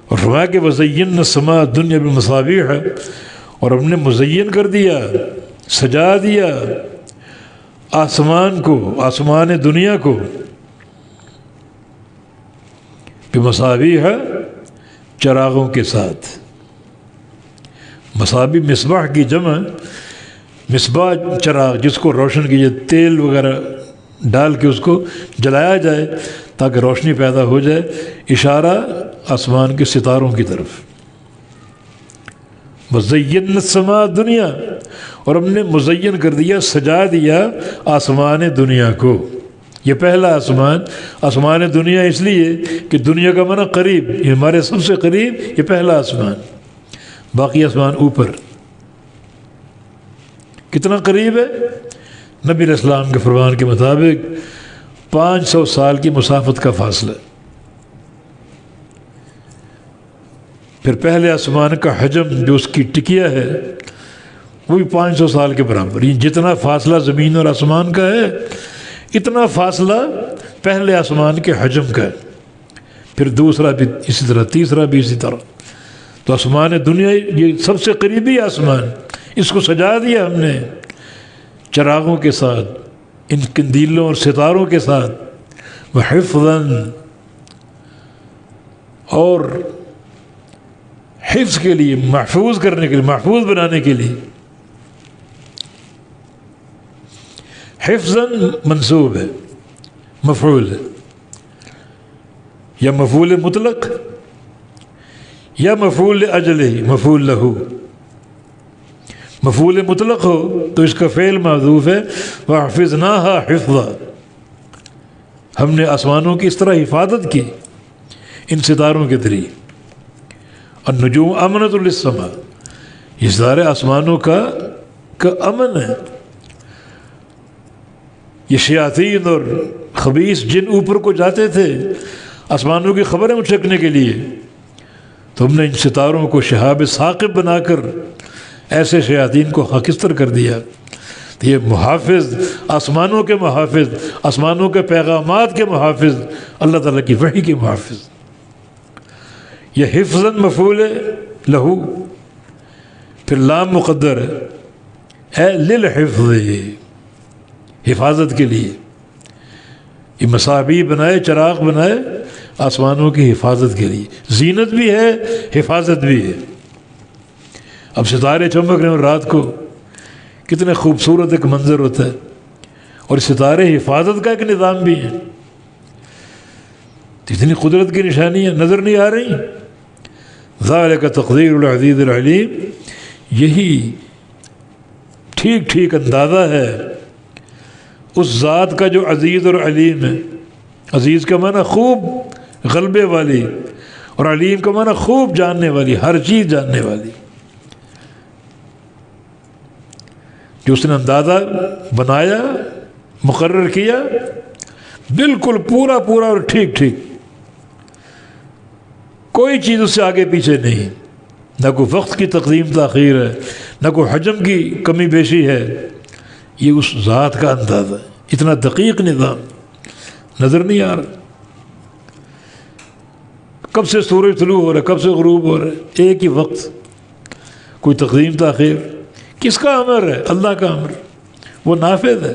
اور فرمایا کہ وزینا السماء الدنیا بمصابیح، اور ہم نے مزین کر دیا، سجا دیا آسمان کو، آسمان دنیا کو، بمصابیح، چراغوں کے ساتھ۔ مصابیح مصباح کی جمع، مصباح چراغ جس کو روشن کیجیے، تیل وغیرہ ڈال کے اس کو جلایا جائے تاکہ روشنی پیدا ہو جائے، اشارہ آسمان کے ستاروں کی طرف۔ وزینا السماء الدنیا، اور ہم نے مزین کر دیا، سجا دیا آسمان دنیا کو۔ یہ پہلا آسمان، آسمان دنیا اس لیے کہ دنیا کا معنی قریب، یہ ہمارے سب سے قریب، یہ پہلا آسمان، باقی آسمان اوپر۔ کتنا قریب ہے؟ نبی علیہ السلام کے فرمان کے مطابق 500 سال کی مسافت کا فاصلہ۔ پھر پہلے آسمان کا حجم جو اس کی ٹکیا ہے وہ بھی 500 سال کے برابر، یہ جتنا فاصلہ زمین اور آسمان کا ہے اتنا فاصلہ پہلے آسمان کے حجم کا ہے، پھر دوسرا بھی اسی طرح، تیسرا بھی اسی طرح۔ تو آسمان دنیا یہ سب سے قریبی آسمان، اس کو سجا دیا ہم نے چراغوں کے ساتھ، ان قندیلوں اور ستاروں کے ساتھ، وحفظاً، اور حفظ کے لیے، محفوظ کرنے کے لیے، محفوظ بنانے کے لیے۔ حفظاً منصوب ہے، مفعول ہے، یا مفعول مطلق یا مفعول اجلہ، مفعول لہو۔ مفعول مطلق ہو تو اس کا فعل محذوف ہے، وَحَفِظْنَاهَا حِفْظًا، ہم نے آسمانوں کی اس طرح حفاظت کی ان ستاروں کے ذریعے۔ النجوم امنۃ للسماء، یہ ستارے آسمانوں کا امن ہے۔ یہ شیاطین اور خبیث جن اوپر کو جاتے تھے آسمانوں کی خبریں اچھکنے کے لیے، تو ہم نے ان ستاروں کو شہاب ثاقب بنا کر ایسے شیاطین کو خاکستر کر دیا۔ تو یہ محافظ، آسمانوں کے محافظ، آسمانوں کے پیغامات کے محافظ، اللہ تعالیٰ کی وحی کے محافظ۔ یہ حفظاً مفعول لہو، پھر لام مقدر ہے للحفظ، حفاظت کے لیے۔ یہ مصابیح بنائے، چراغ بنائے آسمانوں کی حفاظت کے لیے، زینت بھی ہے، حفاظت بھی ہے۔ اب ستارے چمک رہے ہیں رات کو، کتنے خوبصورت ایک منظر ہوتا ہے، اور ستارے حفاظت کا ایک نظام بھی ہے۔ اتنی قدرت کی نشانیاں نظر نہیں آ رہی؟ ذالک تقدیر العزیز العلیم، یہی ٹھیک ٹھیک اندازہ ہے اس ذات کا جو عزیز اور علیم ہے۔ عزیز کا معنی خوب غلبے والی، اور علیم کا معنی خوب جاننے والی، ہر چیز جاننے والی۔ جو اس نے اندازہ بنایا، مقرر کیا، بالکل پورا پورا اور ٹھیک ٹھیک، کوئی چیز اس سے آگے پیچھے نہیں، نہ کوئی وقت کی تقدیم تاخیر ہے، نہ کوئی حجم کی کمی بیشی ہے۔ یہ اس ذات کا اندازہ ہے، اتنا دقیق نظام نظر نہیں آ رہا۔ کب سے سورج طلوع ہو رہا ہے، کب سے غروب ہو رہا ہے، ایک ہی وقت، کوئی تقدیم تاخیر۔ کس کا امر ہے؟ اللہ کا امر، وہ نافذ ہے۔